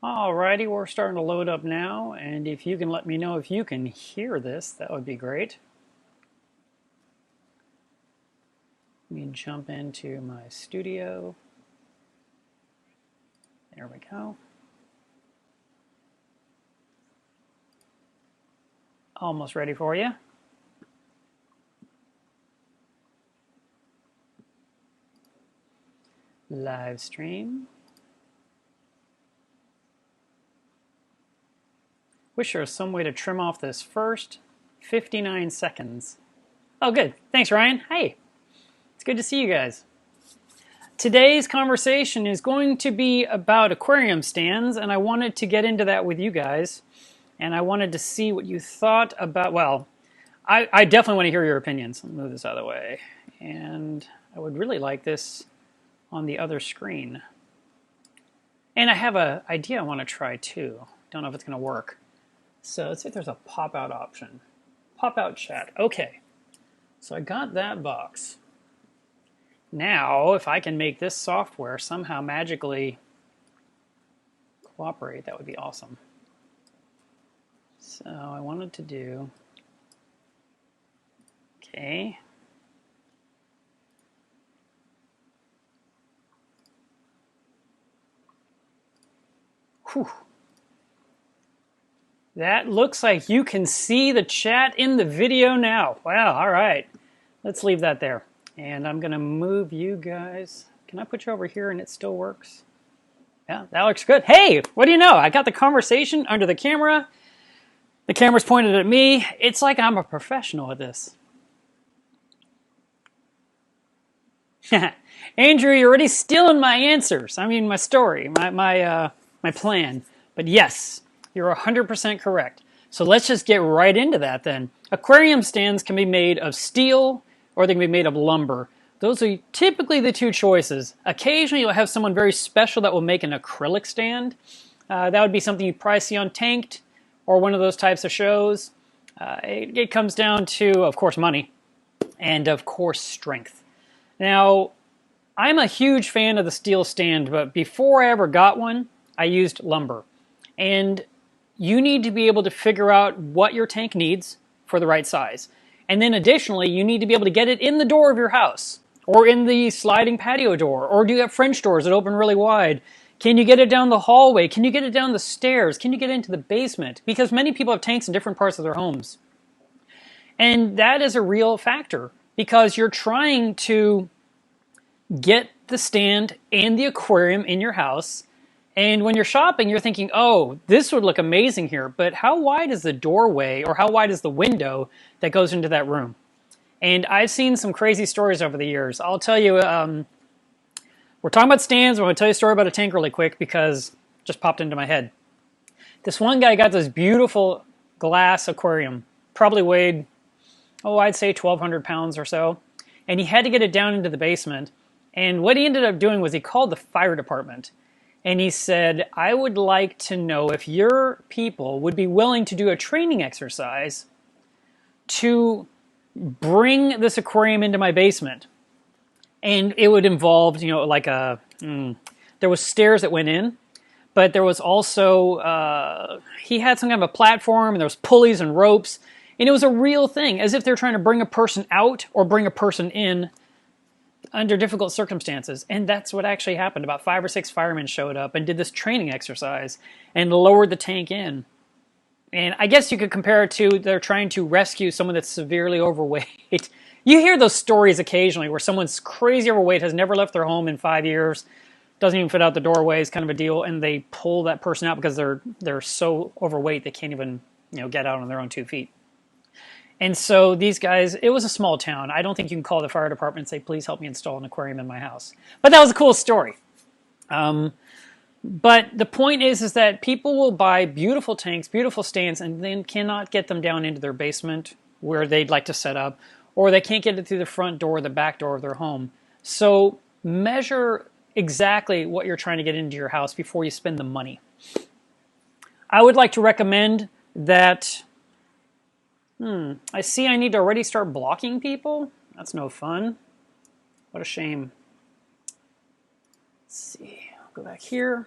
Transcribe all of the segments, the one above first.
Alrighty, we're starting to load up now, and if you can let me know if you can hear this, that would be great. Let me jump into my studio. There we go. Almost ready for you. Live stream. Wish there was some way to trim off this first 59 seconds. Oh, good. Thanks, Ryan. Hey, it's good to see you guys. Today's conversation is going to be about aquarium stands, and I wanted to get into that with you guys. And I wanted to see what you thought about, well, I definitely want to hear your opinions. Let me move this out of the way. And I would really like this on the other screen. And I have an idea I want to try too. Don't know if it's going to work. So let's see if there's a pop-out option. Pop-out chat. Okay. So I got that box. Now, if I can make this software somehow magically cooperate, that would be awesome. So I wanted to do... Okay. Whew. That looks like you can see the chat in the video now. Wow, all right. Let's leave that there. And I'm going to move you guys. Can I put you over here and it still works? Yeah, that looks good. Hey, what do you know? I got the conversation under the camera. The camera's pointed at me. It's like I'm a professional at this. Andrew, you're already stealing my answers. I mean, my story, my plan. But yes, you're 100% correct. So let's just get right into that then. Aquarium stands can be made of steel or they can be made of lumber. Those are typically the two choices. Occasionally you'll have someone very special that will make an acrylic stand. That would be something you'd probably see on Tanked or one of those types of shows. It comes down to, of course, money and, of course, strength. Now, I'm a huge fan of the steel stand, but before I ever got one, I used lumber. And you need to be able to figure out what your tank needs for the right size. And then additionally, you need to be able to get it in the door of your house or in the sliding patio door, or do you have French doors that open really wide? Can you get it down the hallway? Can you get it down the stairs? Can you get into the basement? Because many people have tanks in different parts of their homes. And that is a real factor because you're trying to get the stand and the aquarium in your house. And when you're shopping, you're thinking, oh, this would look amazing here, but how wide is the doorway or how wide is the window that goes into that room? And I've seen some crazy stories over the years. I'll tell you, we're talking about stands. I'm going to tell you a story about a tank really quick because it just popped into my head. This one guy got this beautiful glass aquarium, probably weighed, I'd say 1,200 pounds or so. And he had to get it down into the basement. And what he ended up doing was he called the fire department. And he said, I would like to know if your people would be willing to do a training exercise to bring this aquarium into my basement. And it would involve, like there was stairs that went in, but there was also, he had some kind of a platform and there was pulleys and ropes. And it was a real thing, as if they're trying to bring a person out or bring a person in under difficult circumstances. And that's what actually happened. About 5 or 6 firemen showed up and did this training exercise and lowered the tank in. And I guess you could compare it to they're trying to rescue someone that's severely overweight. You hear those stories occasionally where someone's crazy overweight, has never left their home in 5 years, doesn't even fit out the doorways, kind of a deal, and they pull that person out because they're so overweight they can't even get out on their own 2 feet. And so these guys, it was a small town. I don't think you can call the fire department and say, please help me install an aquarium in my house. But that was a cool story. But the point is that people will buy beautiful tanks, beautiful stands, and then cannot get them down into their basement where they'd like to set up, or they can't get it through the front door or the back door of their home. So measure exactly what you're trying to get into your house before you spend the money. I would like to recommend that... I see I need to already start blocking people. That's no fun. What a shame. Let's see. I'll go back here.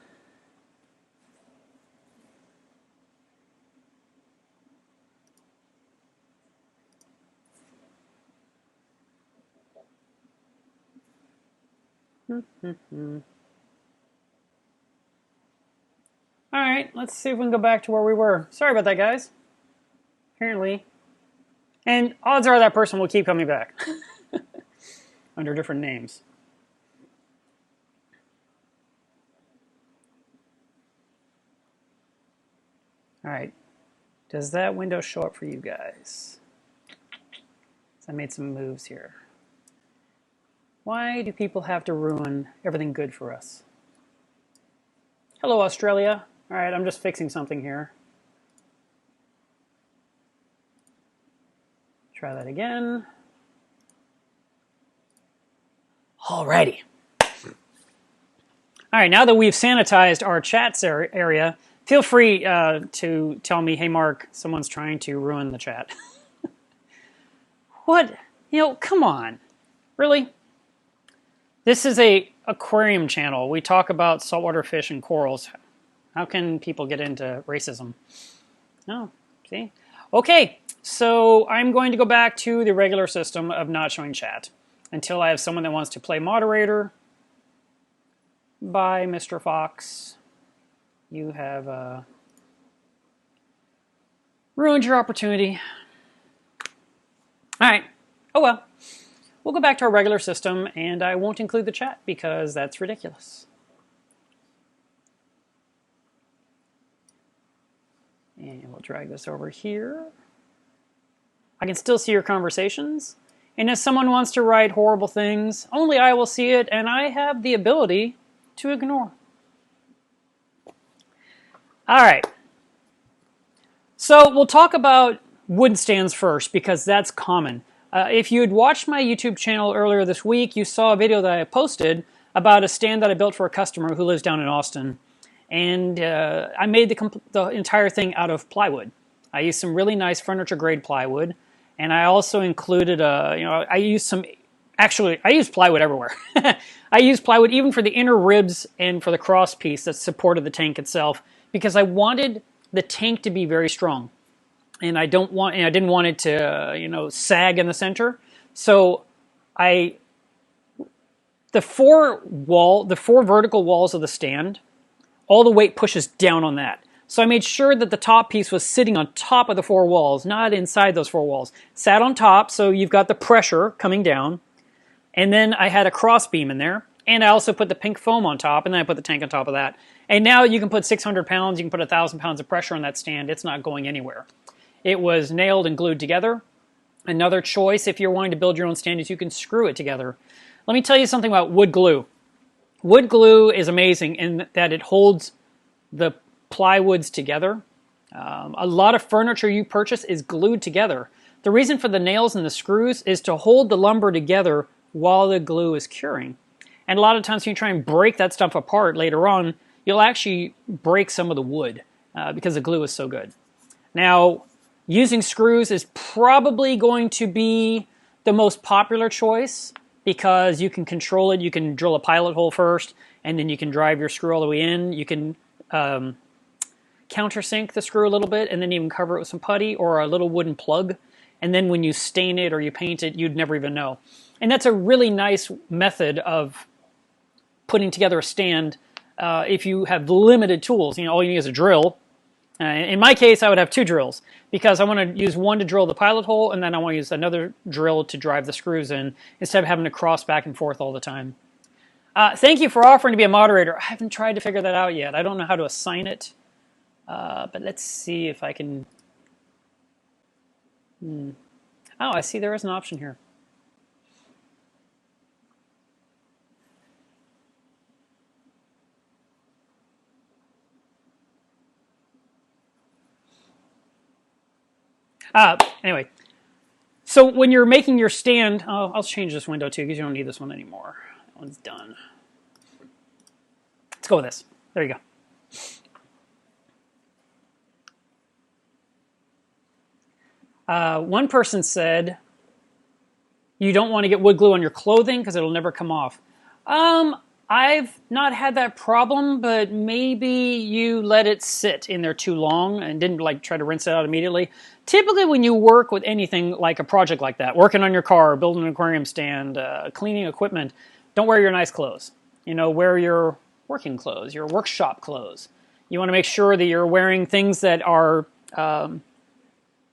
All right, let's see if we can go back to where we were. Sorry about that, guys. Apparently. And odds are that person will keep coming back under different names. All right. Does that window show up for you guys? I made some moves here. Why do people have to ruin everything good for us? Hello, Australia. All right, I'm just fixing something here. Try that again. Alrighty. All right, now that we've sanitized our chats area, feel free to tell me, hey, Mark, someone's trying to ruin the chat. What? You know, come on. Really? This is a aquarium channel. We talk about saltwater fish and corals. How can people get into racism? No, see? Okay, so I'm going to go back to the regular system of not showing chat until I have someone that wants to play moderator. Bye, Mr. Fox. You have ruined your opportunity. All right. Oh well. We'll go back to our regular system, and I won't include the chat because that's ridiculous. And we'll drag this over here. I can still see your conversations. And if someone wants to write horrible things, only I will see it, and I have the ability to ignore. All right. So we'll talk about wood stands first because that's common. If you had watched my YouTube channel earlier this week, you saw a video that I posted about a stand that I built for a customer who lives down in Austin. And I made the entire thing out of plywood. I used some really nice furniture-grade plywood. And I also included, I used plywood everywhere. I used plywood even for the inner ribs and for the cross piece that supported the tank itself because I wanted the tank to be very strong. And I didn't want it to, sag in the center. So the four vertical walls of the stand, all the weight pushes down on that. So I made sure that the top piece was sitting on top of the four walls, not inside those four walls. Sat on top, so you've got the pressure coming down. And then I had a cross beam in there. And I also put the pink foam on top, and then I put the tank on top of that. And now you can put 600 pounds, you can put 1,000 pounds of pressure on that stand. It's not going anywhere. It was nailed and glued together. Another choice, if you're wanting to build your own stand, is you can screw it together. Let me tell you something about wood glue. Wood glue is amazing in that it holds the plywoods together. A lot of furniture you purchase is glued together. The reason for the nails and the screws is to hold the lumber together while the glue is curing. And a lot of times when you try and break that stuff apart later on, you'll actually break some of the wood because the glue is so good. Now, using screws is probably going to be the most popular choice because you can control it. You can drill a pilot hole first, and then you can drive your screw all the way in. You can countersink the screw a little bit, and then even cover it with some putty or a little wooden plug. And then when you stain it or you paint it, you'd never even know. And that's a really nice method of putting together a stand if you have limited tools. All you need is a drill. In my case, I would have two drills because I want to use one to drill the pilot hole, and then I want to use another drill to drive the screws in instead of having to cross back and forth all the time. Thank you for offering to be a moderator. I haven't tried to figure that out yet. I don't know how to assign it, but let's see if I can... Oh, I see there is an option here. Anyway, so when you're making your stand, I'll change this window too because you don't need this one anymore. That one's done. Let's go with this. There you go. One person said, you don't want to get wood glue on your clothing because it'll never come off. I've not had that problem, but maybe you let it sit in there too long and didn't try to rinse it out immediately. Typically when you work with anything like a project like that, working on your car, building an aquarium stand, cleaning equipment, don't wear your nice clothes. You know, wear your working clothes, your workshop clothes. You want to make sure that you're wearing things that are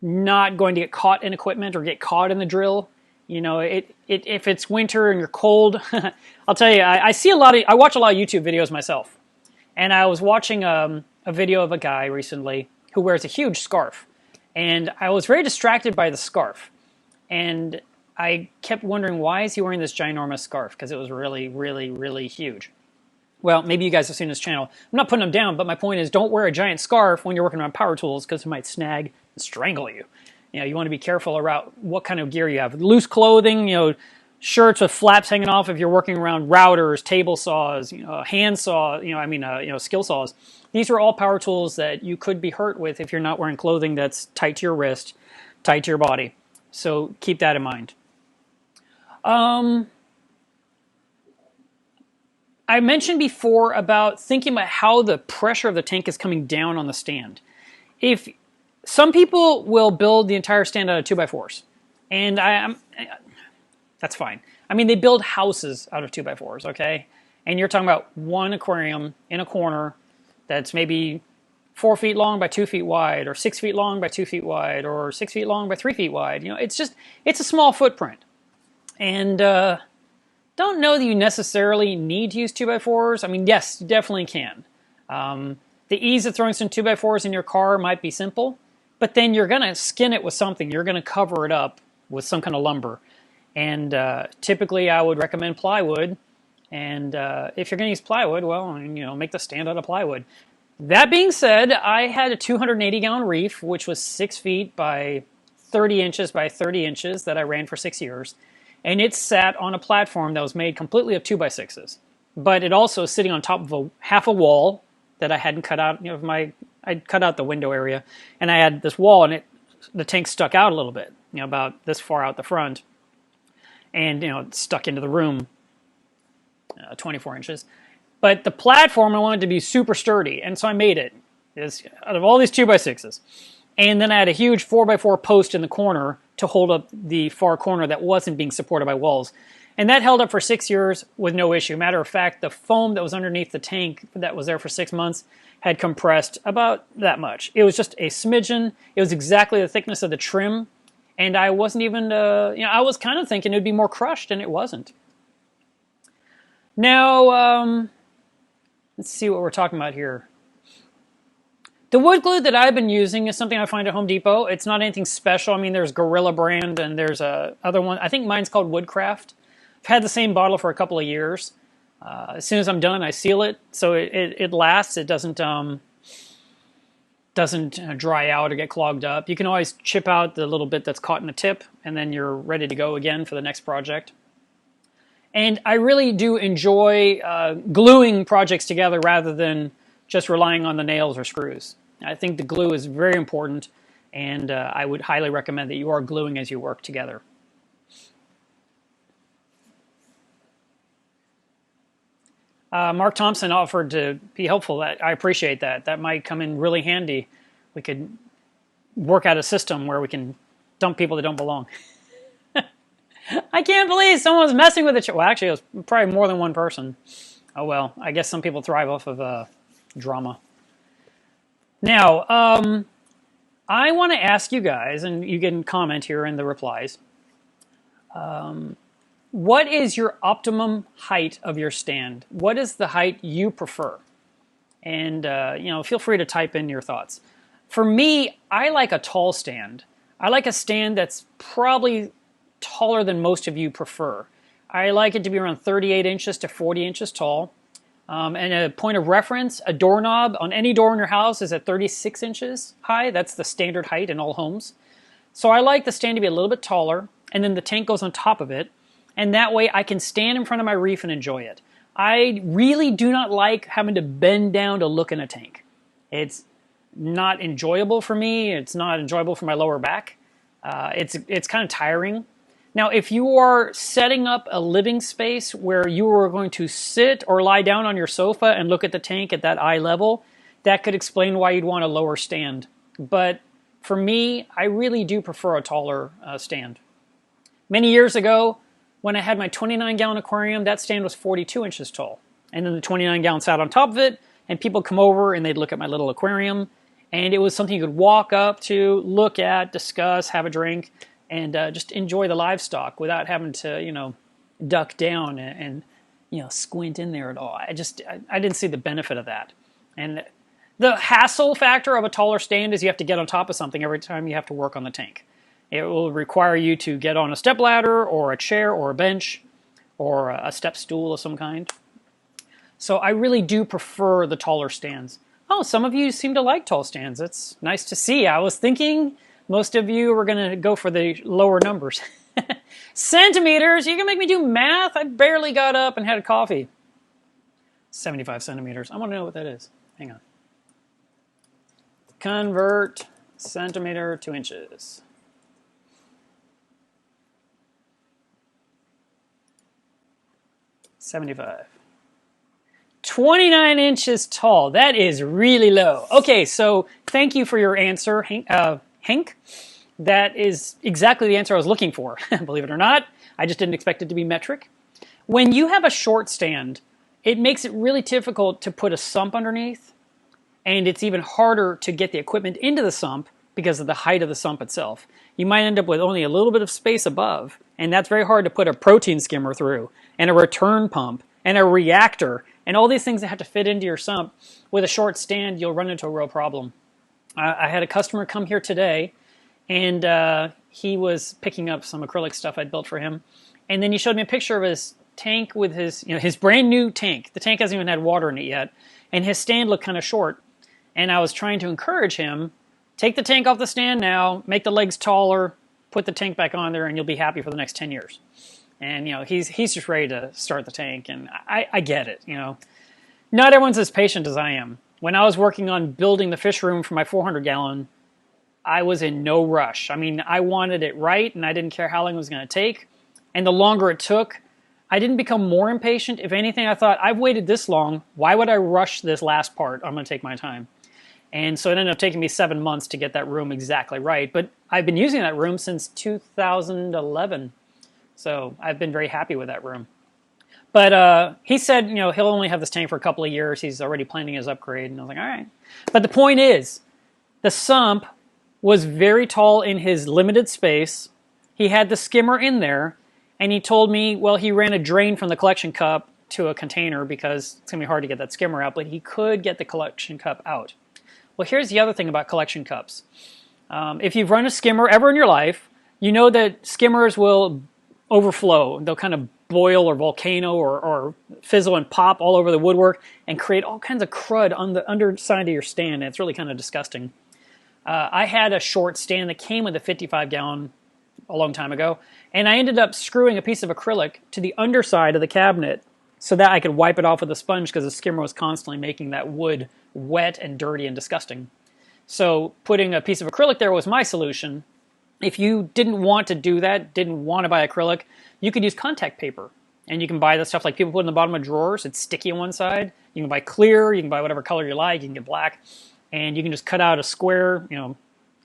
not going to get caught in equipment or get caught in the drill. You know, if it's winter and you're cold, I'll tell you, I watch a lot of YouTube videos myself. And I was watching a video of a guy recently who wears a huge scarf. And I was very distracted by the scarf. And I kept wondering, why is he wearing this ginormous scarf? Because it was really, really, really huge. Well, maybe you guys have seen this channel. I'm not putting them down, but my point is, don't wear a giant scarf when you're working on power tools, because it might snag and strangle you. You know, you want to be careful about what kind of gear you have. Loose clothing, you know, shirts with flaps hanging off if you're working around routers, table saws, you know, hand saw, skill saws. These are all power tools that you could be hurt with if you're not wearing clothing that's tight to your wrist, tight to your body. So keep that in mind. I mentioned before about thinking about how the pressure of the tank is coming down on the stand. If some people will build the entire stand out of 2x4s, and that's fine. I mean, they build houses out of 2x4s, okay? And you're talking about one aquarium in a corner that's maybe 4 feet long by 2 feet wide, or 6 feet long by 2 feet wide, or 6 feet long by 3 feet wide. You know, it's a small footprint. And don't know that you necessarily need to use 2x4s. I mean, yes, you definitely can. The ease of throwing some 2x4s in your car might be simple, but then you're going to skin it with something. You're going to cover it up with some kind of lumber. And typically I would recommend plywood. And if you're going to use plywood, well, you know, make the stand out of plywood. That being said, I had a 280-gallon Reef, which was 6 feet by 30 inches by 30 inches that I ran for 6 years. And it sat on a platform that was made completely of 2x6s. But it also is sitting on top of half a wall that I hadn't cut out. You know, I'd cut out the window area, and I had this wall, and the tank stuck out a little bit, you know, about this far out the front, and you know, it stuck into the room 24 inches. But the platform I wanted to be super sturdy, and so I made it out of all these 2x6s. And then I had a huge 4x4 post in the corner to hold up the far corner that wasn't being supported by walls. And that held up for 6 years with no issue. Matter of fact, the foam that was underneath the tank that was there for 6 months had compressed about that much. It was just a smidgen. It was exactly the thickness of the trim. And I wasn't even, I was kind of thinking it would be more crushed, and it wasn't. Now, let's see what we're talking about here. The wood glue that I've been using is something I find at Home Depot. It's not anything special. I mean, there's Gorilla brand, and there's other one. I think mine's called Woodcraft. I've had the same bottle for a couple of years. As soon as I'm done, I seal it, so it lasts. It doesn't dry out or get clogged up. You can always chip out the little bit that's caught in the tip, and then you're ready to go again for the next project. And I really do enjoy gluing projects together rather than just relying on the nails or screws. I think the glue is very important, and I would highly recommend that you are gluing as you work together. Mark Thompson offered to be helpful. I appreciate that. That might come in really handy. We could work out a system where we can dump people that don't belong. I can't believe someone was messing with it. Well, actually, it was probably more than one person. Oh well, I guess some people thrive off of drama. Now, I want to ask you guys, and you can comment here in the replies, what is your optimum height of your stand? What is the height you prefer? And, feel free to type in your thoughts. For me, I like a tall stand. I like a stand that's probably taller than most of you prefer. I like it to be around 38 inches to 40 inches tall. And a point of reference, a doorknob on any door in your house is at 36 inches high. That's the standard height in all homes. So I like the stand to be a little bit taller, and then the tank goes on top of it. And that way I can stand in front of my Reef and enjoy it. I really do not like having to bend down to look in a tank. It's not enjoyable for me. It's not enjoyable for my lower back. It's kind of tiring. Now, if you are setting up a living space where you are going to sit or lie down on your sofa and look at the tank at that eye level, that could explain why you'd want a lower stand. But for me, I really do prefer a taller stand. Many years ago, when I had my 29-gallon aquarium, that stand was 42 inches tall. and then the 29 gallon sat on top of it, and people come over and they'd look at my little aquarium, and it was something you could walk up to, look at, discuss, have a drink, and just enjoy the livestock without having to, you know, duck down and you know, squint in there at all. I didn't see the benefit of that. And the hassle factor of a taller stand is you have to get on top of something every time you have to work on the tank. It will require you to get on a step ladder or a chair or a bench or a step stool of some kind. So I really do prefer the taller stands. Oh, some of you seem to like tall stands. It's nice to see. I was thinking most of you were going to go for the lower numbers. Centimeters? You can make me do math? I barely got up and had a coffee. 75 centimeters. I want to know what that is. Hang on. Convert centimeter to inches. 75. 29 inches tall. That is really low. Okay, so thank you for your answer, Hank. That is exactly the answer I was looking for, believe it or not. I just didn't expect it to be metric. When you have a short stand, it makes it really difficult to put a sump underneath, and it's even harder to get the equipment into the sump because of the height of the sump itself. You might end up with only a little bit of space above, and that's very hard to put a protein skimmer through, and a return pump, and a reactor, and all these things that have to fit into your sump. With a short stand, you'll run into a real problem. I had a customer come here today, and he was picking up some acrylic stuff I'd built for him, and then he showed me a picture of his tank with his, his brand new tank. The tank hasn't even had water in it yet, and his stand looked kind of short, and I was trying to encourage him, take the tank off the stand now, make the legs taller, put the tank back on there, and you'll be happy for the next 10 years. And, he's just ready to start the tank, and I get it, Not everyone's as patient as I am. When I was working on building the fish room for my 400-gallon, I was in no rush. I mean, I wanted it right, and I didn't care how long it was going to take. And the longer it took, I didn't become more impatient. If anything, I thought, I've waited this long. Why would I rush this last part? I'm going to take my time. And so it ended up taking me 7 months to get that room exactly right. But I've been using that room since 2011. So I've been very happy with that room. But he said, he'll only have this tank for a couple of years. He's already planning his upgrade. And I was like, all right. But the point is, the sump was very tall in his limited space. He had the skimmer in there. And he told me, well, he ran a drain from the collection cup to a container because it's going to be hard to get that skimmer out. But he could get the collection cup out. Well, here's the other thing about collection cups. If you've run a skimmer ever in your life, you know that skimmers will overflow. They'll kind of boil or volcano or fizzle and pop all over the woodwork and create all kinds of crud on the underside of your stand. And it's really kind of disgusting. I had a short stand that came with a 55-gallon a long time ago, and I ended up screwing a piece of acrylic to the underside of the cabinet so that I could wipe it off with a sponge because the skimmer was constantly making that wood wet and dirty and disgusting. So putting a piece of acrylic there was my solution. If you didn't want to do that, didn't want to buy acrylic, you could use contact paper. And you can buy the stuff like people put in the bottom of drawers. It's sticky on one side. You can buy clear. You can buy whatever color you like. You can get black. And you can just cut out a square, I don't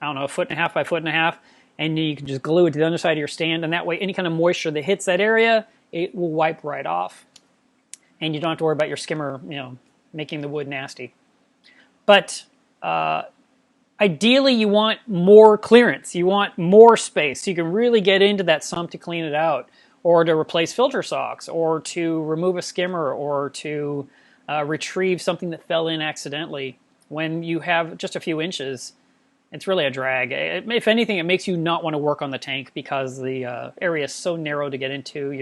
know, 1.5 feet by 1.5 feet. And you can just glue it to the underside of your stand. And that way, any kind of moisture that hits that area, it will wipe right off. And you don't have to worry about your skimmer, making the wood nasty. But ideally, you want more clearance. You want more space. So you can really get into that sump to clean it out, or to replace filter socks, or to remove a skimmer, or to retrieve something that fell in accidentally. When you have just a few inches, it's really a drag. If anything, it makes you not want to work on the tank because the area is so narrow to get into.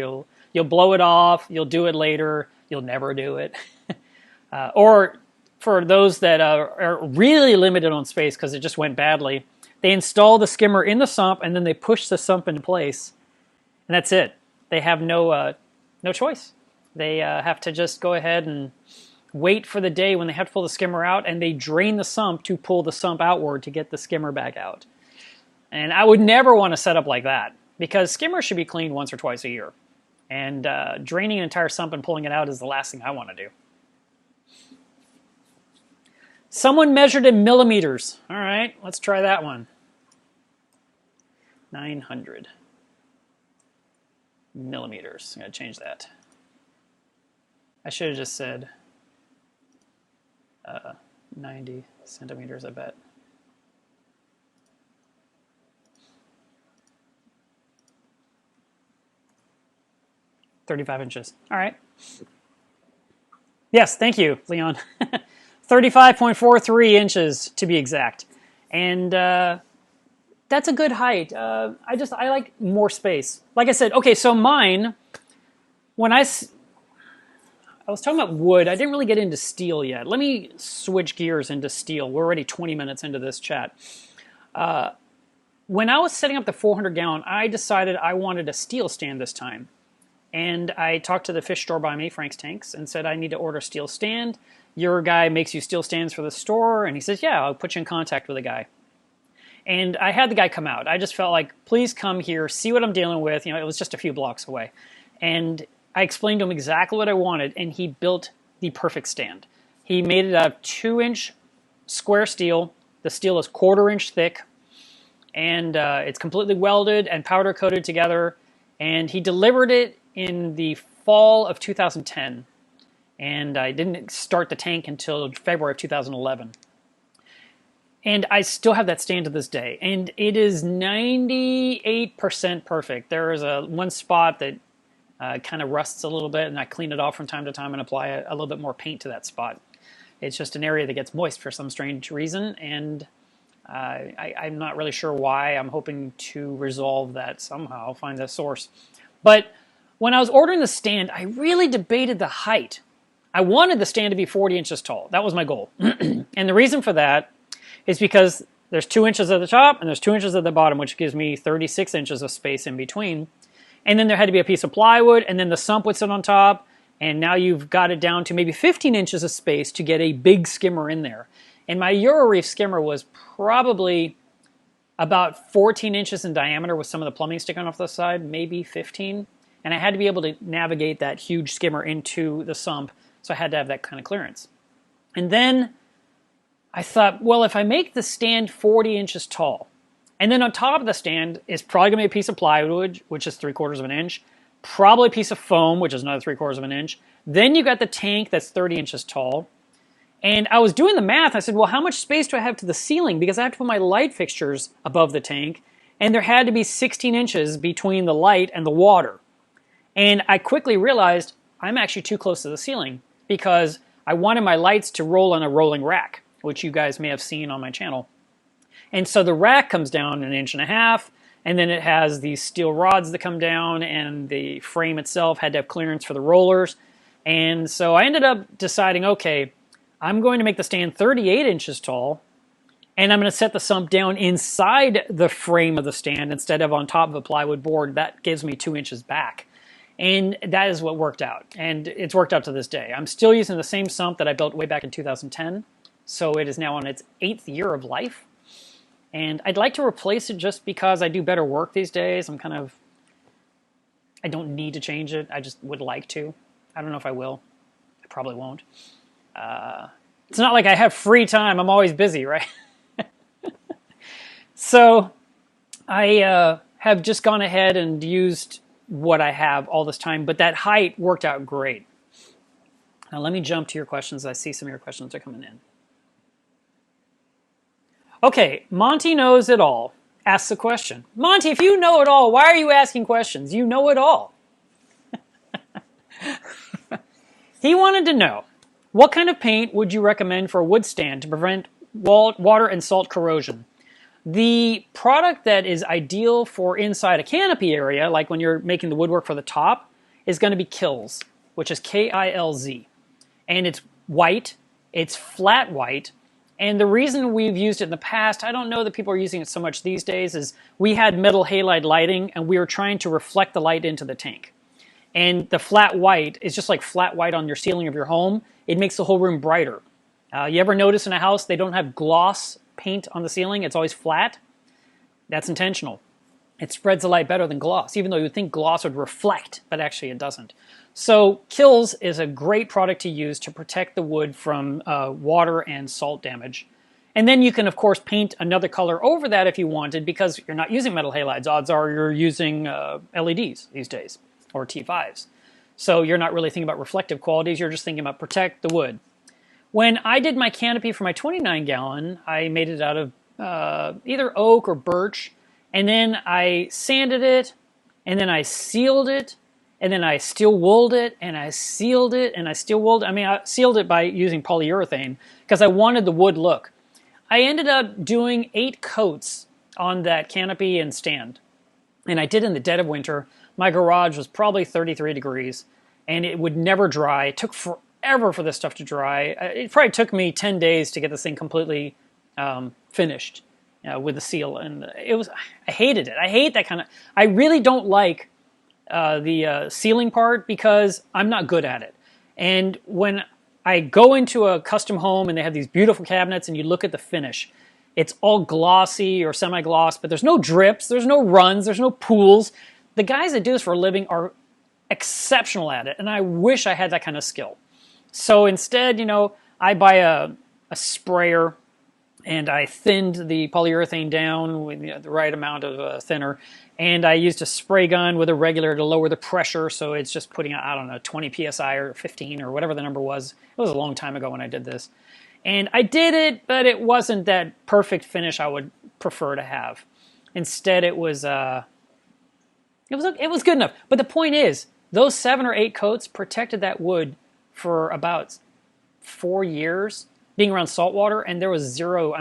You'll blow it off. You'll do it later. You'll never do it. Or for those that are really limited on space because it just went badly, they install the skimmer in the sump and then they push the sump into place, and that's it. They have no choice. They have to just go ahead and wait for the day when they have to pull the skimmer out, and they drain the sump to pull the sump outward to get the skimmer back out. And I would never want to set up like that because skimmers should be cleaned once or twice a year. And draining an entire sump and pulling it out is the last thing I want to do. Someone measured in millimeters. All right, let's try that one. 900 millimeters. I'm going to change that. I should have just said 90 centimeters, I bet. $35 All right. Yes, thank you, Leon. 35.43 inches to be exact. And that's a good height. I like more space. Like I said, okay, so mine, when I was talking about wood, I didn't really get into steel yet. Let me switch gears into steel. We're already 20 minutes into this chat. When I was setting up the 400-gallon, I decided I wanted a steel stand this time. And I talked to the fish store by me, Frank's Tanks, and said, I need to order a steel stand. Your guy makes you steel stands for the store. And he says, yeah, I'll put you in contact with a guy. And I had the guy come out. I just felt like, please come here, see what I'm dealing with. You know, it was just a few blocks away. And I explained to him exactly what I wanted, and he built the perfect stand. He made it out of 2-inch square steel. The steel is 1/4 inch thick, and it's completely welded and powder coated together. And he delivered it in the fall of 2010, and I didn't start the tank until February of 2011. And I still have that stand to this day, and it is 98% perfect. There is one spot that kind of rusts a little bit, and I clean it off from time to time and apply a little bit more paint to that spot. It's just an area that gets moist for some strange reason, and I'm not really sure why. I'm hoping to resolve that somehow, find the source. But when I was ordering the stand, I really debated the height. I wanted the stand to be 40 inches tall. That was my goal. And the reason for that is because there's 2 inches at the top and there's 2 inches at the bottom, which gives me 36 inches of space in between. And then there had to be a piece of plywood, and then the sump would sit on top, and now you've got it down to maybe 15 inches of space to get a big skimmer in there. And my Reef skimmer was probably about 14 inches in diameter with some of the plumbing sticking off the side, maybe 15. And I had to be able to navigate that huge skimmer into the sump, so I had to have that kind of clearance. And then I thought, well, if I make the stand 40 inches tall, and then on top of the stand is probably going to be a piece of plywood, which is 3/4 of an inch, probably a piece of foam, which is another 3/4 of an inch. Then you got the tank that's 30 inches tall. And I was doing the math. I said, well, how much space do I have to the ceiling? Because I have to put my light fixtures above the tank, and there had to be 16 inches between the light and the water. And I quickly realized I'm actually too close to the ceiling because I wanted my lights to roll on a rolling rack, which you guys may have seen on my channel. And so the rack comes down 1.5 inches, and then it has these steel rods that come down, and the frame itself had to have clearance for the rollers. And so I ended up deciding, okay, I'm going to make the stand 38 inches tall, and I'm going to set the sump down inside the frame of the stand instead of on top of a plywood board. That gives me 2 inches back. And that is what worked out. And it's worked out to this day. I'm still using the same sump that I built way back in 2010. So it is now on its 8th year of life. And I'd like to replace it just because I do better work these days. I don't need to change it. I just would like to. I don't know if I will. I probably won't. It's not like I have free time. I'm always busy, right? So I have just gone ahead and used what I have all this time, but that height worked out great. Now let me jump to your questions. I see some of your questions are coming in. Okay, Monty Knows It All asks a question. Monty, if you know it all, why are you asking questions? You know it all. He wanted to know, what kind of paint would you recommend for a wood stand to prevent water and salt corrosion? The product that is ideal for inside a canopy area, like when you're making the woodwork for the top, is going to be Kilz, which is Kilz. And it's white, it's flat white, and the reason we've used it in the past, I don't know that people are using it so much these days, is we had metal halide lighting and we were trying to reflect the light into the tank. And the flat white is just like flat white on your ceiling of your home. It makes the whole room brighter. You ever notice in a house they don't have gloss paint on the ceiling? It's always flat. That's intentional. It spreads the light better than gloss, even though you would think gloss would reflect, but actually it doesn't. So Kilz is a great product to use to protect the wood from water and salt damage. And then you can, of course, paint another color over that if you wanted, because you're not using metal halides. Odds are you're using LEDs these days, or T5s. So you're not really thinking about reflective qualities, you're just thinking about protect the wood. When I did my canopy for my 29 gallon, I made it out of either oak or birch, and then I sanded it, and then I sealed it, and then I steel wooled it, and I sealed it, and I steel wooled it. I mean, I sealed it by using polyurethane because I wanted the wood look. I ended up doing 8 coats on that canopy and stand, and I did in the dead of winter. My garage was probably 33 degrees, and it would never dry. It took forever for this stuff to dry. It probably took me 10 days to get this thing completely finished with the seal, and I hated it. I hate that kind of. I really don't like the sealing part because I'm not good at it. And when I go into a custom home and they have these beautiful cabinets and you look at the finish, it's all glossy or semi-gloss, but there's no drips, there's no runs, there's no pools. The guys that do this for a living are exceptional at it, and I wish I had that kind of skill. So instead, I buy a sprayer, and I thinned the polyurethane down with the right amount of thinner, and I used a spray gun with a regulator to lower the pressure, so it's just putting out, I don't know, 20 psi or 15 or whatever the number was. It was a long time ago when I did this. And I did it, but it wasn't that perfect finish I would prefer to have. Instead, it was good enough. But the point is, those 7 or 8 coats protected that wood for about 4 years, being around salt water, and there was zero,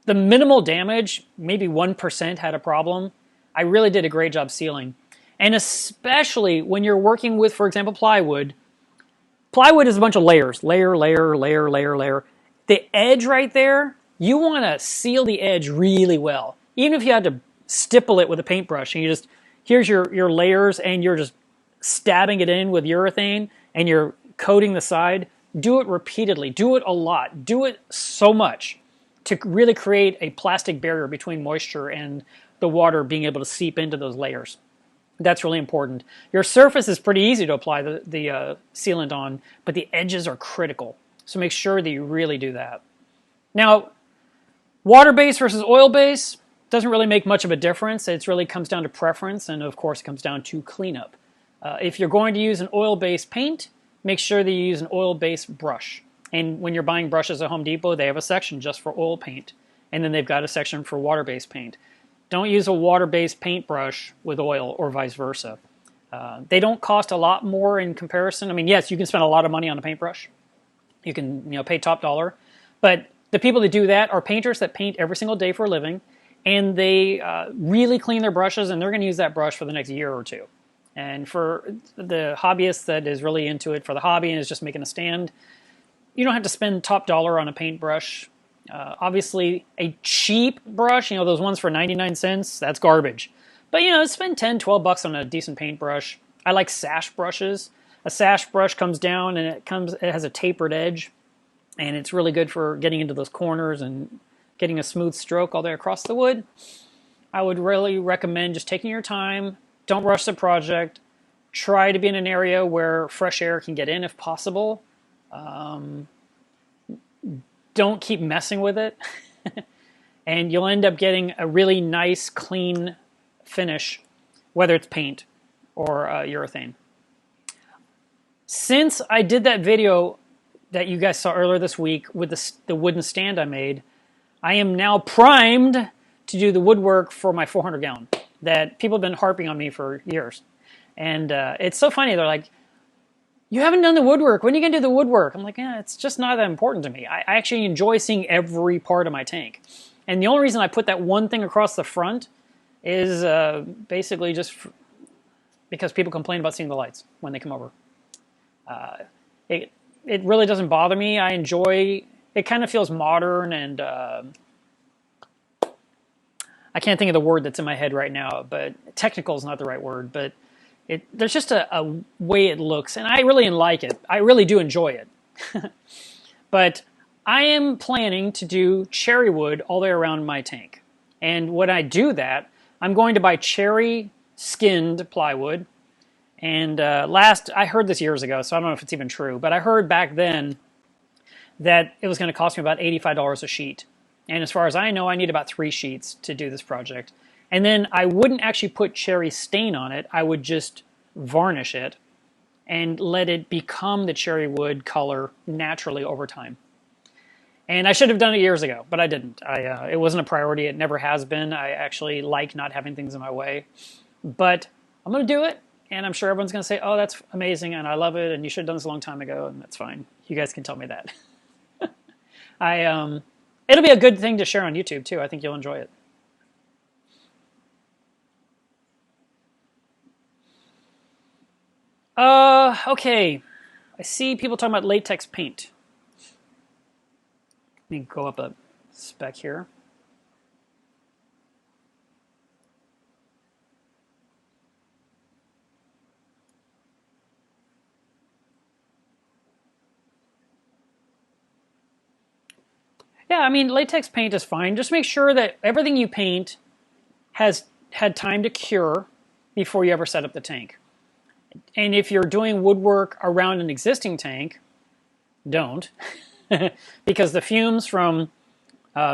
the minimal damage, maybe 1% had a problem. I really did a great job sealing. And especially when you're working with, for example, plywood. Plywood is a bunch of layers. Layer, layer, layer, layer, layer. The edge right there, you want to seal the edge really well. Even if you had to stipple it with a paintbrush and you just, here's your layers and you're just stabbing it in with urethane and you're coating the side, do it repeatedly. Do it a lot. Do it so much to really create a plastic barrier between moisture and the water being able to seep into those layers. That's really important. Your surface is pretty easy to apply the sealant on, but the edges are critical. So make sure that you really do that. Now, water-based versus oil-based doesn't really make much of a difference. It really comes down to preference, and of course it comes down to cleanup. If you're going to use an oil-based paint, make sure that you use an oil-based brush. And when you're buying brushes at Home Depot, they have a section just for oil paint. And then they've got a section for water-based paint. Don't use a water-based paintbrush with oil or vice versa. They don't cost a lot more in comparison. Yes, you can spend a lot of money on a paintbrush. You can pay top dollar. But the people that do that are painters that paint every single day for a living. And they really clean their brushes, and they're going to use that brush for the next year or two. And for the hobbyist that is really into it for the hobby and is just making a stand, you don't have to spend top dollar on a paintbrush. Obviously, a cheap brush, those ones for 99 cents, that's garbage. But, spend 10, 12 bucks on a decent paintbrush. I like sash brushes. A sash brush comes down and it has a tapered edge, and it's really good for getting into those corners and getting a smooth stroke all the way across the wood. I would really recommend just taking your time. Don't rush the project. Try to be in an area where fresh air can get in if possible. Don't keep messing with it. And you'll end up getting a really nice, clean finish, whether it's paint or urethane. Since I did that video that you guys saw earlier this week with the wooden stand I made, I am now primed to do the woodwork for my 400 gallon that people have been harping on me for years. And it's so funny. They're like, you haven't done the woodwork. When are you going to do the woodwork? I'm like, it's just not that important to me. I actually enjoy seeing every part of my tank. And the only reason I put that one thing across the front is basically just because people complain about seeing the lights when they come over. It really doesn't bother me. I enjoy, it kind of feels modern, and I can't think of the word that's in my head right now, but technical is not the right word, but there's just a way it looks, and I really like it. I really do enjoy it. But I am planning to do cherry wood all the way around my tank. And when I do that, I'm going to buy cherry skinned plywood. And I heard this years ago, so I don't know if it's even true, but I heard back then that it was going to cost me about $85 a sheet. And as far as I know, I need about 3 sheets to do this project. And then I wouldn't actually put cherry stain on it. I would just varnish it. and let it become the cherry wood color naturally over time. And I should have done it years ago, but I didn't. It wasn't a priority. It never has been. I actually like not having things in my way. But I'm going to do it, and I'm sure everyone's going to say, oh, that's amazing, and I love it, and you should have done this a long time ago, and that's fine. You guys can tell me that. It'll be a good thing to share on YouTube, too. I think you'll enjoy it. Okay. I see people talking about latex paint. Let me go up a spec here. Yeah, I mean, latex paint is fine. Just make sure that everything you paint has had time to cure before you ever set up the tank. And if you're doing woodwork around an existing tank, don't. Because the fumes from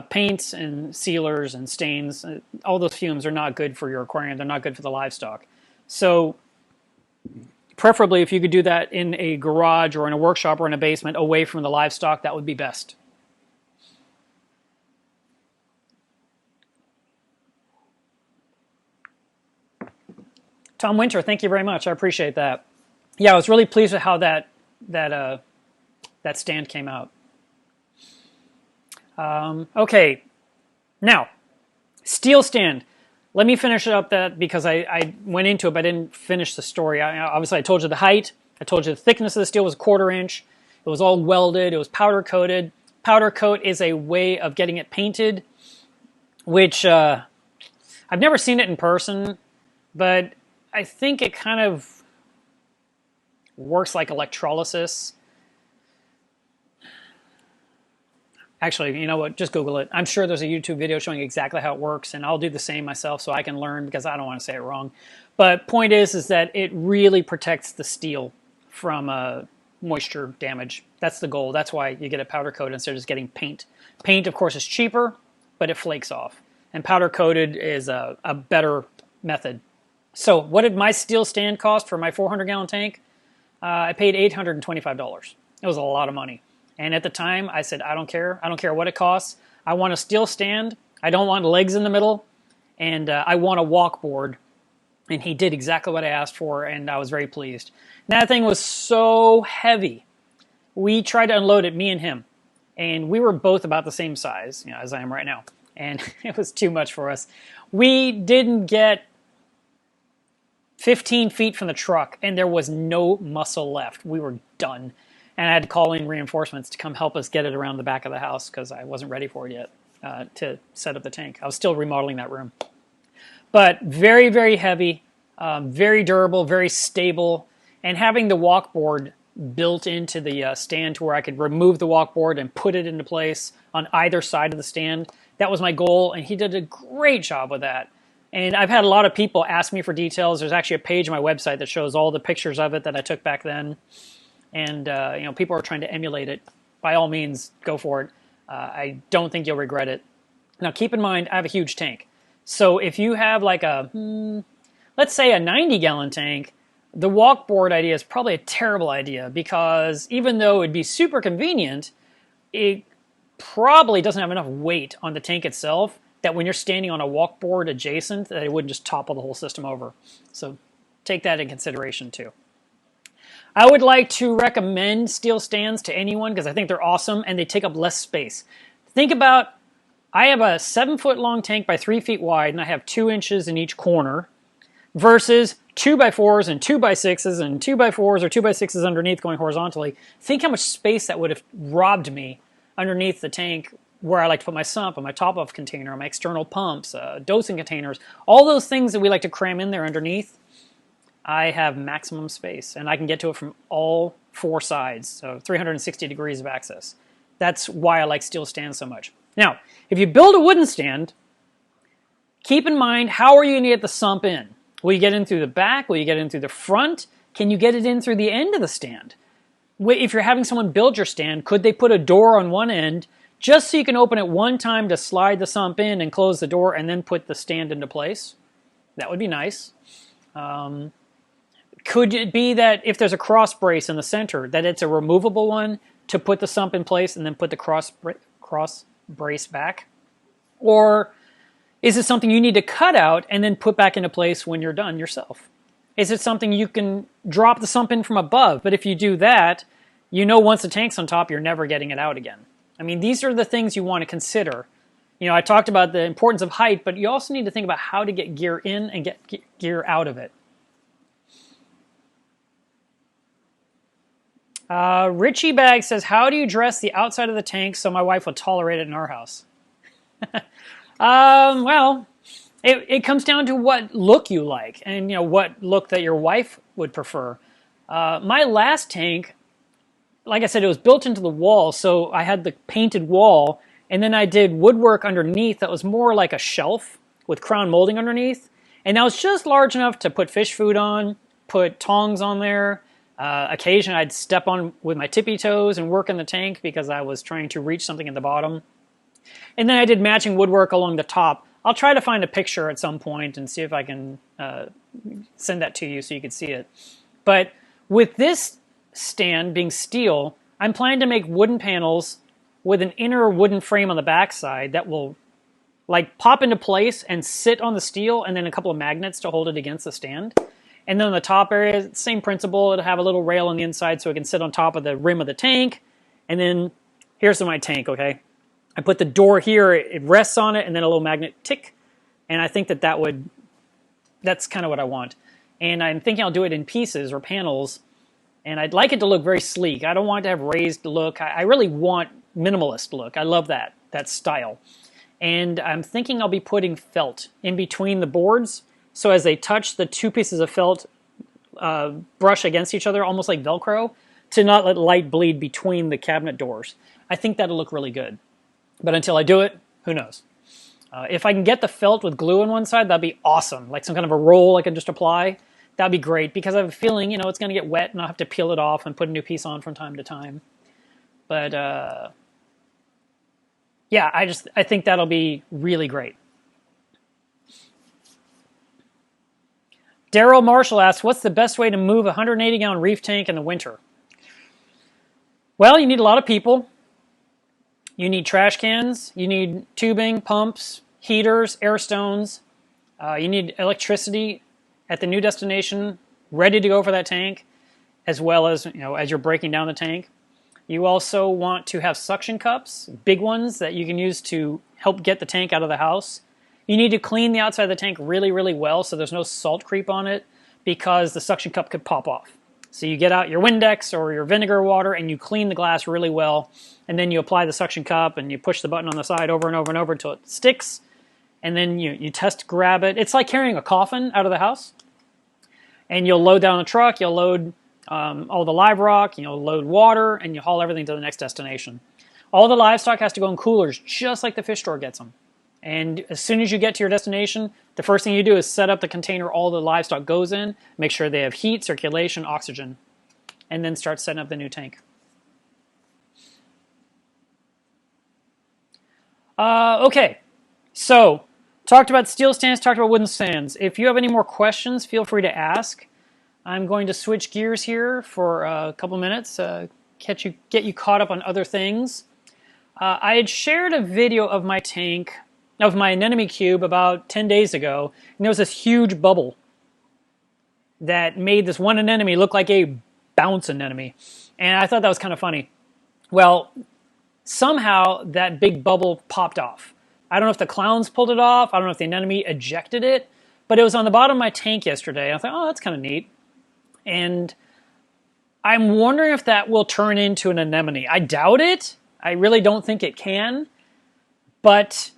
paints and sealers and stains, all those fumes are not good for your aquarium. They're not good for the livestock. So preferably if you could do that in a garage or in a workshop or in a basement away from the livestock, that would be best. Tom Winter, thank you very much. I appreciate that. Yeah, I was really pleased with how that stand came out. Okay, now, steel stand. Let me finish up that because I went into it, but I didn't finish the story. Obviously, I told you the height. I told you the thickness of the steel was 1/4 inch. It was all welded. It was powder coated. Powder coat is a way of getting it painted, which I've never seen it in person, but I think it kind of works like electrolysis. Actually, you know what? Just Google it. I'm sure there's a YouTube video showing exactly how it works, and I'll do the same myself so I can learn because I don't want to say it wrong. But point is that it really protects the steel from moisture damage. That's the goal. That's why you get a powder coat instead of just getting paint. Paint, of course, is cheaper, but it flakes off. And powder coated is a better method. So what did my steel stand cost for my 400-gallon tank? I paid $825. It was a lot of money. And at the time, I said, I don't care. I don't care what it costs. I want a steel stand. I don't want legs in the middle. And I want a walkboard. And he did exactly what I asked for, and I was very pleased. And that thing was so heavy. We tried to unload it, me and him. And we were both about the same size, you know, as I am right now. And it was too much for us. We didn't get 15 feet from the truck, and there was no muscle left. We were done. And I had to call in reinforcements to come help us get it around the back of the house because I wasn't ready for it yet to set up the tank. I was still remodeling that room. But very, very heavy, very durable, very stable, and having the walkboard built into the stand to where I could remove the walkboard and put it into place on either side of the stand. That was my goal, and he did a great job with that. And I've had a lot of people ask me for details. There's actually a page on my website that shows all the pictures of it that I took back then. And you know, people are trying to emulate it. By all means, go for it. I don't think you'll regret it. Now, keep in mind, I have a huge tank. So if you have like let's say a 90-gallon tank, the walkboard idea is probably a terrible idea because even though it'd be super convenient, it probably doesn't have enough weight on the tank itself that when you're standing on a walkboard adjacent, that it wouldn't just topple the whole system over. So take that in consideration too. I would like to recommend steel stands to anyone because I think they're awesome and they take up less space. Think about, I have a 7-foot long tank by 3 feet wide and I have 2 inches in each corner versus 2x4s and 2x6s and 2x4s or 2x6s underneath going horizontally. Think how much space that would have robbed me underneath the tank where I like to put my sump and my top-off container, my external pumps, dosing containers, all those things that we like to cram in there underneath. I have maximum space, and I can get to it from all 4 sides, so 360 degrees of access. That's why I like steel stands so much. Now, if you build a wooden stand, keep in mind, how are you going to get the sump in? Will you get in through the back? Will you get in through the front? Can you get it in through the end of the stand? If you're having someone build your stand, could they put a door on one end just so you can open it one time to slide the sump in and close the door and then put the stand into place? That would be nice. Could it be that if there's a cross brace in the center, that it's a removable one to put the sump in place and then put the cross brace back? Or is it something you need to cut out and then put back into place when you're done yourself? Is it something you can drop the sump in from above? But if you do that, you know once the tank's on top, you're never getting it out again. I mean, these are the things you want to consider. You know, I talked about the importance of height, but you also need to think about how to get gear in and get gear out of it. Richie Bag says, how do you dress the outside of the tank so my wife will tolerate it in our house? Well, it comes down to what look you like and, you know, what look that your wife would prefer. My last tank, like I said, it was built into the wall, so I had the painted wall, and then I did woodwork underneath that was more like a shelf with crown molding underneath, and that was just large enough to put fish food on, put tongs on there. Occasionally I'd step on with my tippy toes and work in the tank because I was trying to reach something at the bottom. And then I did matching woodwork along the top. I'll try to find a picture at some point and see if I can send that to you so you can see it. But with this stand being steel, I'm planning to make wooden panels with an inner wooden frame on the backside that will like pop into place and sit on the steel, and then a couple of magnets to hold it against the stand. And then on the top area, same principle. It'll have a little rail on the inside so it can sit on top of the rim of the tank. And then here's my tank, okay? I put the door here, it rests on it, and then a little magnet tick. And I think that's kind of what I want. And I'm thinking I'll do it in pieces or panels. And I'd like it to look very sleek. I don't want it to have raised look. I really want minimalist look. I love that style. And I'm thinking I'll be putting felt in between the boards. So as they touch, the two pieces of felt brush against each other, almost like Velcro, to not let light bleed between the cabinet doors. I think that'll look really good. But until I do it, who knows? If I can get the felt with glue on one side, that'd be awesome. Like some kind of a roll I can just apply. That'd be great, because I have a feeling, you know, it's going to get wet and I'll have to peel it off and put a new piece on from time to time. But yeah, I think that'll be really great. Daryl Marshall asks, what's the best way to move a 180-gallon reef tank in the winter? Well, you need a lot of people. You need trash cans. You need tubing, pumps, heaters, air stones. You need electricity at the new destination, ready to go for that tank, as well as, you know, as you're breaking down the tank. You also want to have suction cups, big ones that you can use to help get the tank out of the house. You need to clean the outside of the tank really, really well so there's no salt creep on it, because the suction cup could pop off. So you get out your Windex or your vinegar water and you clean the glass really well, and then you apply the suction cup and you push the button on the side over and over and over until it sticks, and then you test grab it. It's like carrying a coffin out of the house. And you'll load down a truck, you'll load all the live rock, you'll load water, and you haul everything to the next destination. All the livestock has to go in coolers, just like the fish store gets them. And as soon as you get to your destination, the first thing you do is set up the container all the livestock goes in, make sure they have heat, circulation, oxygen, and then start setting up the new tank. Okay, so talked about steel stands, talked about wooden stands. If you have any more questions, feel free to ask. I'm going to switch gears here for a couple minutes, get you caught up on other things. I had shared a video of my tank, of my anemone cube, about 10 days ago, and there was this huge bubble that made this one anemone look like a bounce anemone, and I thought that was kind of funny. Well, somehow that big bubble popped off. I don't know if the clowns pulled it off, I don't know if the anemone ejected it, but it was on the bottom of my tank yesterday. I thought, oh, that's kind of neat. And I'm wondering if that will turn into an anemone. I doubt it. I really don't think it can. But,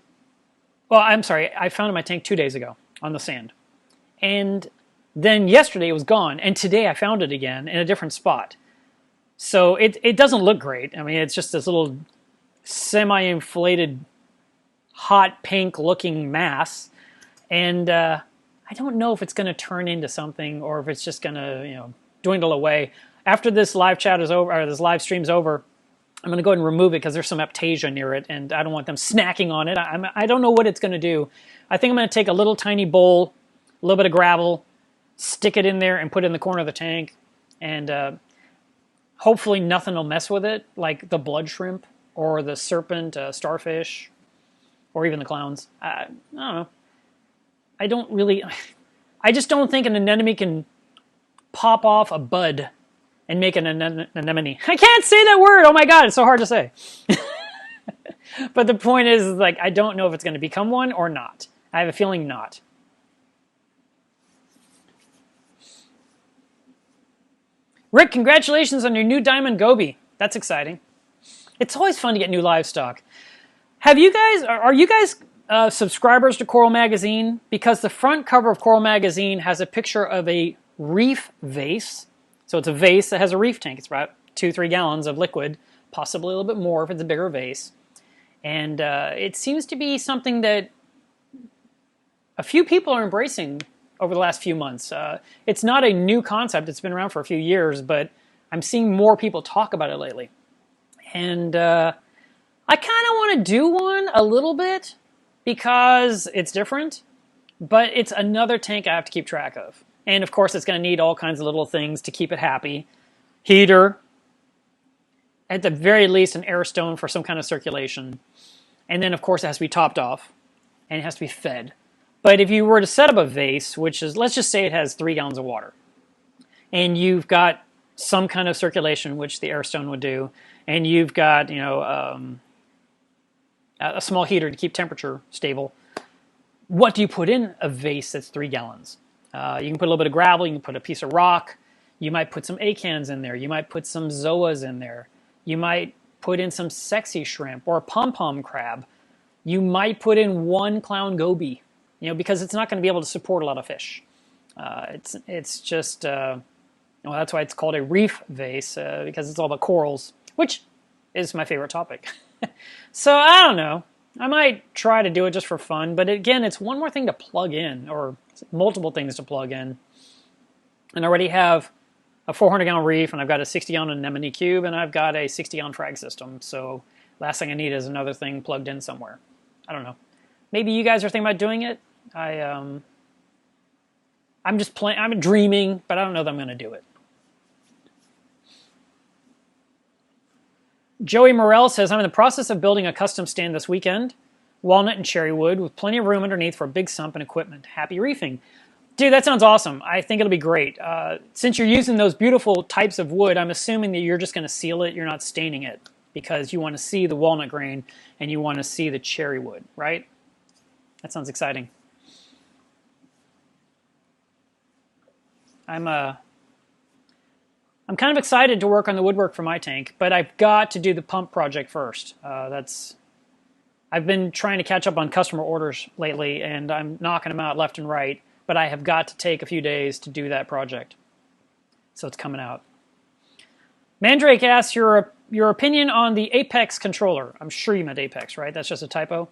well, I'm sorry, I found it in my tank 2 days ago on the sand. And then yesterday it was gone, and today I found it again in a different spot. So it doesn't look great. I mean, it's just this little semi-inflated, hot pink looking mass. And I don't know if it's going to turn into something or if it's just going to, you know, dwindle away. After this live chat is over, or this live stream's over, I'm going to go ahead and remove it because there's some aptasia near it, and I don't want them snacking on it. I don't know what it's going to do. I think I'm going to take a little tiny bowl, a little bit of gravel, stick it in there and put it in the corner of the tank, and hopefully nothing will mess with it, like the blood shrimp or the serpent starfish or even the clowns. I don't know. I just don't think an anemone can pop off a bud and make an anemone. I can't say that word. Oh my God, it's so hard to say. But the point is, like, I don't know if it's going to become one or not. I have a feeling not. Rick, congratulations on your new diamond goby. That's exciting. It's always fun to get new livestock. Are you guys subscribers to Coral Magazine? Because the front cover of Coral Magazine has a picture of a Reef vase. So it's a vase that has a reef tank. It's about 2-3 gallons of liquid, possibly a little bit more if it's a bigger vase. And it seems to be something that a few people are embracing over the last few months. It's not a new concept. It's been around for a few years, but I'm seeing more people talk about it lately. And I kind of want to do one a little bit because it's different, but it's another tank I have to keep track of. And of course, it's going to need all kinds of little things to keep it happy. Heater, at the very least an air stone for some kind of circulation. And then of course it has to be topped off and it has to be fed. But if you were to set up a vase, which is, let's just say it has 3 gallons of water, and you've got some kind of circulation, which the air stone would do, and you've got, you know, a small heater to keep temperature stable, what do you put in a vase that's 3 gallons? You can put a little bit of gravel, you can put a piece of rock, you might put some acans in there, you might put some zoas in there, you might put in some sexy shrimp or a pom-pom crab, you might put in 1 clown goby, you know, because it's not going to be able to support a lot of fish. It's just, well, that's why it's called a reef vase, because it's all about corals, which is my favorite topic. So I don't know. I might try to do it just for fun, but again, it's one more thing to plug in, or multiple things to plug in. And I already have a 400-gallon reef, and I've got a 60-gallon anemone cube, and I've got a 60-gallon frag system. So last thing I need is another thing plugged in somewhere. I don't know. Maybe you guys are thinking about doing it. I'm just playing. I'm dreaming, but I don't know that I'm going to do it. Joey Morell says, I'm in the process of building a custom stand this weekend. Walnut and cherry wood with plenty of room underneath for a big sump and equipment. Happy reefing. Dude, that sounds awesome. I think it'll be great. Since you're using those beautiful types of wood, I'm assuming that you're just going to seal it. You're not staining it because you want to see the walnut grain and you want to see the cherry wood, right? That sounds exciting. I'm kind of excited to work on the woodwork for my tank, but I've got to do the pump project first. I've been trying to catch up on customer orders lately, and I'm knocking them out left and right, but I have got to take a few days to do that project. So it's coming out. Mandrake asks your opinion on the Apex controller. I'm sure you meant Apex, right? That's just a typo.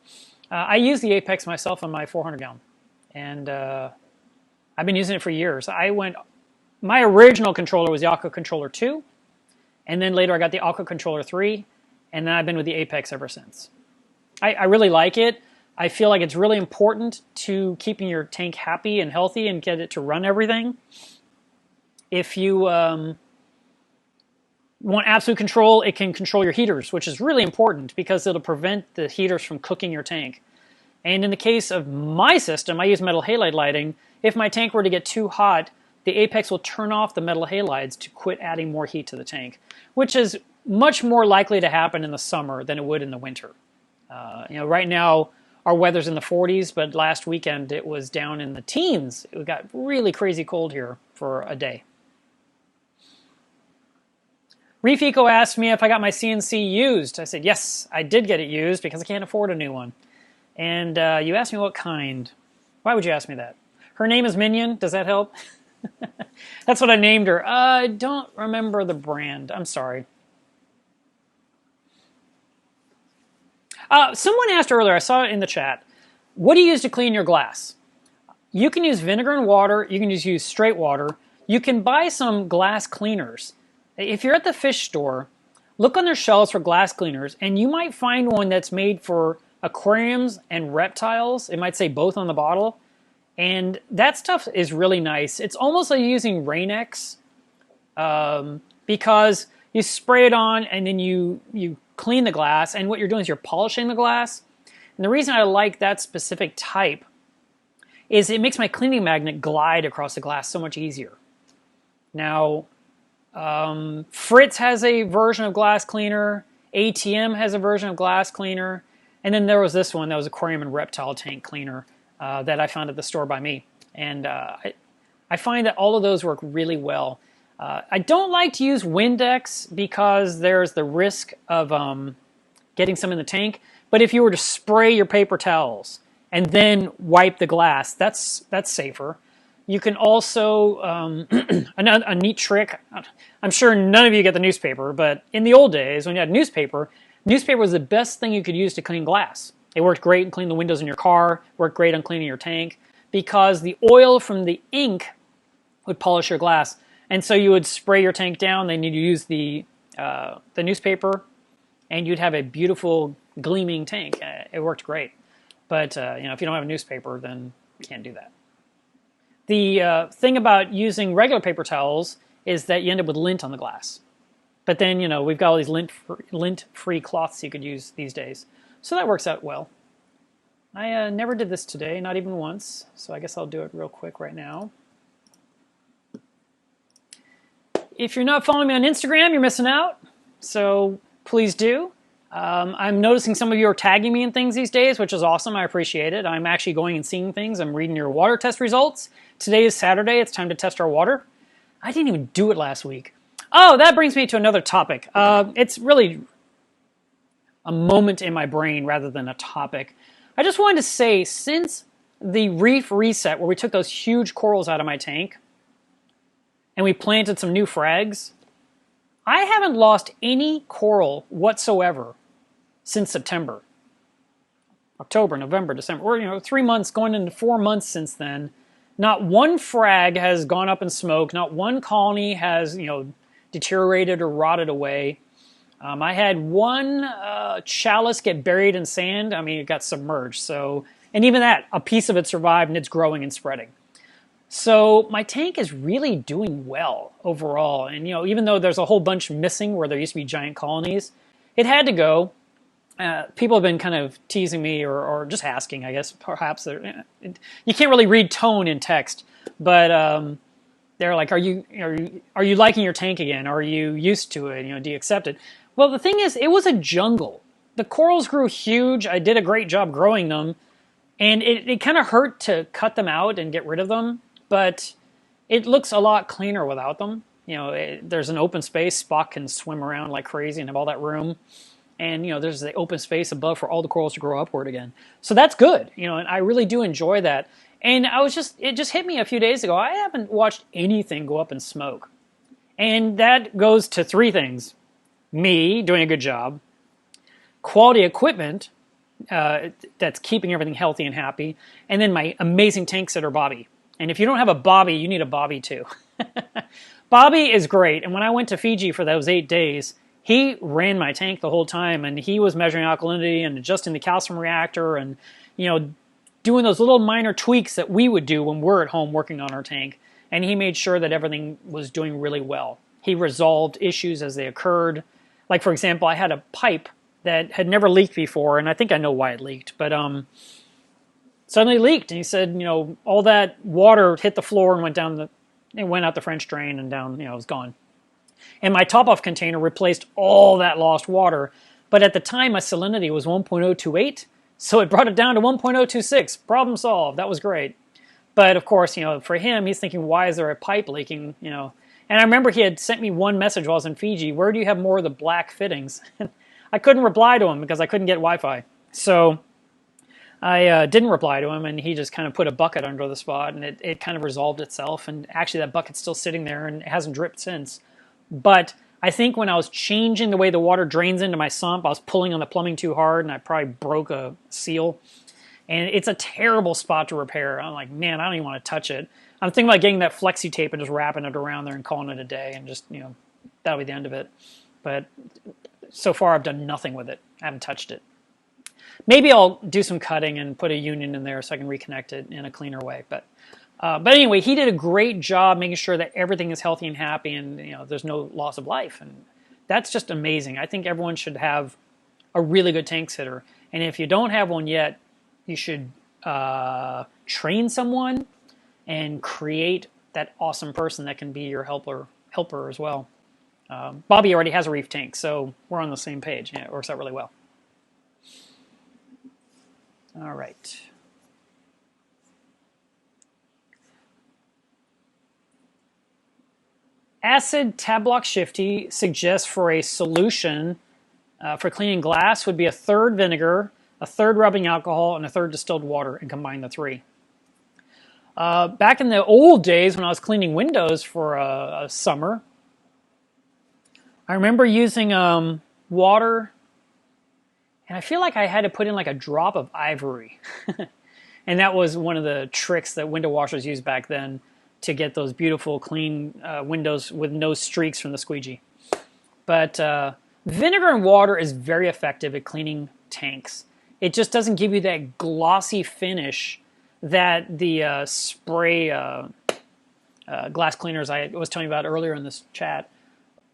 I use the Apex myself on my 400-gallon, and I've been using it for years. My original controller was the Aqua Controller 2, and then later I got the Aqua Controller 3, and then I've been with the Apex ever since. I really like it. I feel like it's really important to keeping your tank happy and healthy and get it to run everything. If you want absolute control, it can control your heaters, which is really important because it'll prevent the heaters from cooking your tank. And in the case of my system, I use metal halide lighting. If my tank were to get too hot, the Apex will turn off the metal halides to quit adding more heat to the tank, which is much more likely to happen in the summer than it would in the winter. Right now our weather's in the 40s, but last weekend it was down in the teens. It got really crazy cold here for a day. Reef Eco asked me if I got my CNC used. I said, yes, I did get it used because I can't afford a new one. And you asked me what kind. Why would you ask me that? Her name is Minion. Does that help? That's what I named her. I don't remember the brand. I'm sorry. Someone asked earlier, I saw it in the chat, what do you use to clean your glass? You can use vinegar and water. You can just use straight water. You can buy some glass cleaners. If you're at the fish store, look on their shelves for glass cleaners, and you might find one that's made for aquariums and reptiles. It might say both on the bottle. And that stuff is really nice. It's almost like using Rain-X, because you spray it on and then you clean the glass, and what you're doing is you're polishing the glass. And the reason I like that specific type is it makes my cleaning magnet glide across the glass so much easier. Now, Fritz has a version of glass cleaner, ATM has a version of glass cleaner, and then there was this one that was aquarium and reptile tank cleaner that I found at the store by me. And I find that all of those work really well. I don't like to use Windex because there's the risk of getting some in the tank. But if you were to spray your paper towels and then wipe the glass, that's safer. You can also, a neat trick, I'm sure none of you get the newspaper, but in the old days when you had newspaper was the best thing you could use to clean glass. It worked great in cleaning the windows in your car, worked great on cleaning your tank, because the oil from the ink would polish your glass. And so you would spray your tank down, then you'd use the newspaper, and you'd have a beautiful gleaming tank. It worked great. But if you don't have a newspaper, then you can't do that. The thing about using regular paper towels is that you end up with lint on the glass. But then, we've got all these lint-free cloths you could use these days. So that works out well. I never did this today, not even once. So I guess I'll do it real quick right now. If you're not following me on Instagram, you're missing out. So please do. I'm noticing some of you are tagging me in things these days, which is awesome. I appreciate it. I'm actually going and seeing things. I'm reading your water test results. Today is Saturday. It's time to test our water. I didn't even do it last week. Oh, that brings me to another topic. It's really a moment in my brain rather than a topic. I just wanted to say, since the Reef reset, where we took those huge corals out of my tank and we planted some new frags, I haven't lost any coral whatsoever since September. October, November, December. We're 3 months, going into 4 months since then. Not one frag has gone up in smoke. Not one colony has, deteriorated or rotted away. I had one chalice get buried in sand. I mean, it got submerged. So, and even that, a piece of it survived and it's growing and spreading. So my tank is really doing well overall. And, even though there's a whole bunch missing where there used to be giant colonies, it had to go. People have been kind of teasing me or just asking, I guess, perhaps. You can't really read tone in text, but they're like, are you liking your tank again? Are you used to it? Do you accept it? Well, the thing is, it was a jungle. The corals grew huge. I did a great job growing them. And it kind of hurt to cut them out and get rid of them. But it looks a lot cleaner without them. There's an open space. Spock can swim around like crazy and have all that room. And, there's the open space above for all the corals to grow upward again. So that's good. And I really do enjoy that. And it just hit me a few days ago. I haven't watched anything go up in smoke. And that goes to 3 things. Me doing a good job. Quality equipment that's keeping everything healthy and happy. And then my amazing tank sitter, Bobby. And if you don't have a Bobby, you need a Bobby too. Bobby is great. And when I went to Fiji for those 8 days, he ran my tank the whole time. And he was measuring alkalinity and adjusting the calcium reactor and, doing those little minor tweaks that we would do when we're at home working on our tank. And he made sure that everything was doing really well. He resolved issues as they occurred. Like, for example, I had a pipe that had never leaked before, and I think I know why it leaked, but suddenly leaked. And he said, all that water hit the floor and went out the French drain and down, it was gone. And my top-off container replaced all that lost water, but at the time my salinity was 1.028, so it brought it down to 1.026. Problem solved. That was great. But of course, for him, he's thinking, why is there a pipe leaking? And I remember he had sent me one message while I was in Fiji. Where do you have more of the black fittings? I couldn't reply to him because I couldn't get Wi-Fi. So I didn't reply to him, and he just kind of put a bucket under the spot, and it kind of resolved itself. And actually, that bucket's still sitting there, and it hasn't dripped since. But I think when I was changing the way the water drains into my sump, I was pulling on the plumbing too hard, and I probably broke a seal. And it's a terrible spot to repair. I'm like, man, I don't even want to touch it. I'm thinking about getting that flexi tape and just wrapping it around there and calling it a day, and just, that'll be the end of it. But so far, I've done nothing with it. I haven't touched it. Maybe I'll do some cutting and put a union in there so I can reconnect it in a cleaner way. But anyway, he did a great job making sure that everything is healthy and happy, and there's no loss of life, and that's just amazing. I think everyone should have a really good tank sitter, and if you don't have one yet, you should train someone and create that awesome person that can be your helper as well. Bobby already has a Reef tank, so we're on the same page. Yeah, it works out really well. All right. Acid Tab Block Shifty suggests for a solution for cleaning glass would be a third vinegar, a third rubbing alcohol, and a third distilled water, and combine the three. Back in the old days when I was cleaning windows for a summer, I remember using water, and I feel like I had to put in like a drop of ivory. And that was one of the tricks that window washers used back then to get those beautiful clean windows with no streaks from the squeegee. But vinegar and water is very effective at cleaning tanks. It just doesn't give you that glossy finish that the spray glass cleaners I was telling you about earlier in this chat,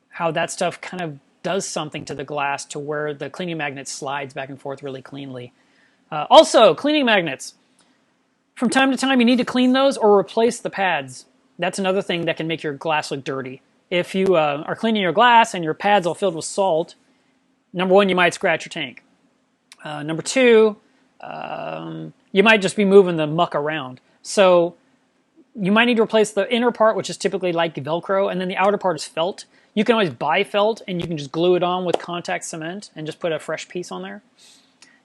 how that stuff kind of does something to the glass to where the cleaning magnet slides back and forth really cleanly. Also, cleaning magnets. From time to time, you need to clean those or replace the pads. That's another thing that can make your glass look dirty. If you are cleaning your glass and your pads all filled with salt, number one, you might scratch your tank. Number two, you might just be moving the muck around. So you might need to replace the inner part, which is typically like Velcro, and then the outer part is felt. You can always buy felt, and you can just glue it on with contact cement and just put a fresh piece on there.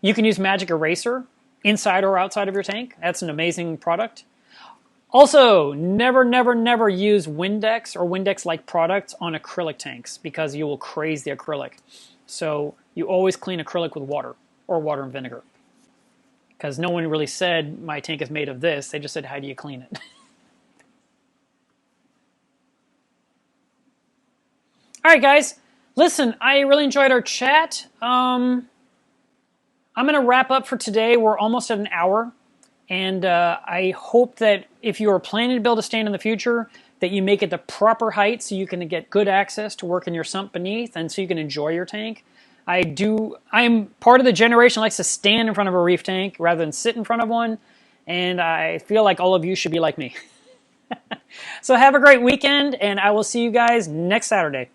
You can use Magic Eraser, inside or outside of your tank. That's an amazing product. Also, never, never, never use Windex or Windex-like products on acrylic tanks because you will craze the acrylic. So you always clean acrylic with water or water and vinegar. Because no one really said, my tank is made of this. They just said, how do you clean it? All right, guys. Listen, I really enjoyed our chat. I'm going to wrap up for today. We're almost at an hour. And I hope that if you are planning to build a stand in the future, that you make it the proper height so you can get good access to work in your sump beneath and so you can enjoy your tank. I'm part of the generation that likes to stand in front of a Reef tank rather than sit in front of one. And I feel like all of you should be like me. So have a great weekend, and I will see you guys next Saturday.